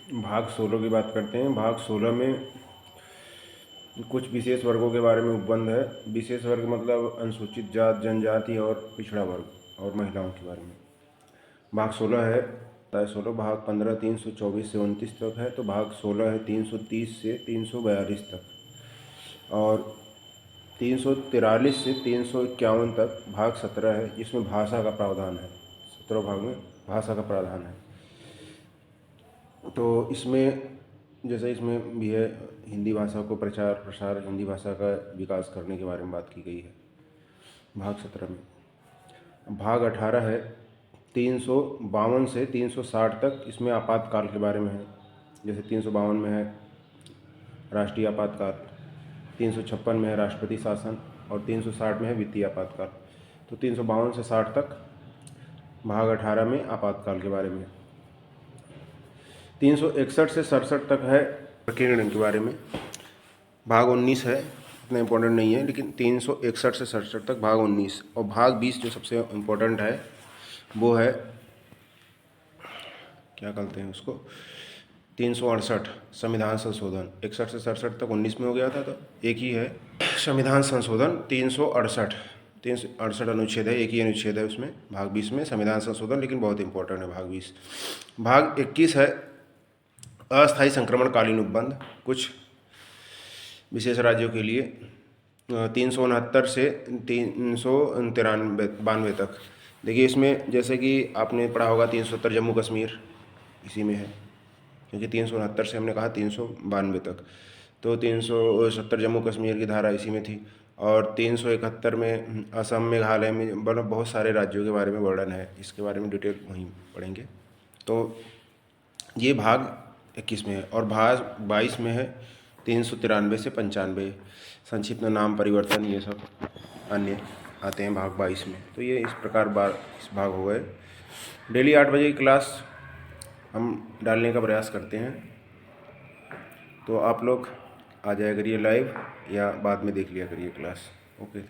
भाग 16 की बात करते हैं। भाग 16 में कुछ विशेष वर्गों के बारे में उपबंध है। विशेष वर्ग मतलब अनुसूचित जात, जनजाति और पिछड़ा वर्ग और महिलाओं के बारे में। भाग 16 है अध्याय 16। भाग 15 324 से 29 तक है, तो भाग 16 है 330 से 342 तक, और 343 से 351 तक भाग 17 है, जिसमें भाषा का प्रावधान है। 17 भाग में भाषा का प्रावधान है। तो इसमें जैसे इसमें भी है हिंदी भाषा को प्रचार प्रसार, हिंदी भाषा का विकास करने के बारे में बात की गई है भाग 17 में। भाग 18 है 352 से 360 तक, इसमें आपातकाल के बारे में है। जैसे 352 में है राष्ट्रीय आपातकाल, 356 में है राष्ट्रपति शासन और 360 में है वित्तीय आपातकाल। तो 352 से 60 तक भाग 18 में आपातकाल के बारे में। 361 से 67 तक है प्रकीर्णन के बारे में। भाग 19 है, इतना इम्पोर्टेंट नहीं है, लेकिन 361 से 67 तक भाग 19। और भाग 20 जो सबसे इम्पोर्टेंट है वो है, क्या कहते हैं उसको, 368 संविधान संशोधन। 61 से 67 तक 19 में हो गया था, तो एक ही है संविधान संशोधन 368। 368 अनुच्छेद है, एक ही अनुच्छेद है उसमें भाग 20 में संविधान संशोधन, लेकिन बहुत इंपॉर्टेंट है भाग 20। भाग 21 है अस्थायी संक्रमणकालीन उपबंध, कुछ विशेष राज्यों के लिए। 369 से 392 तक। देखिए इसमें जैसे कि आपने पढ़ा होगा 370 जम्मू कश्मीर इसी में है, क्योंकि 369 से हमने कहा 392 तक, तो 370 जम्मू कश्मीर की धारा इसी में थी। और 371 में असम, मेघालय में, मतलब बहुत सारे राज्यों के बारे में वर्णन है। इसके बारे में डिटेल वहीं पढ़ेंगे। तो ये भाग 21 में है। और भाग 22 में है 393 से 95, संक्षिप्त नाम परिवर्तन, ये सब अन्य आते हैं भाग 22 में। तो ये इस प्रकार इस भाग हो गए। डेली 8 बजे की क्लास हम डालने का प्रयास करते हैं, तो आप लोग आ जाया करिए लाइव या बाद में देख लिया करिए क्लास। ओके।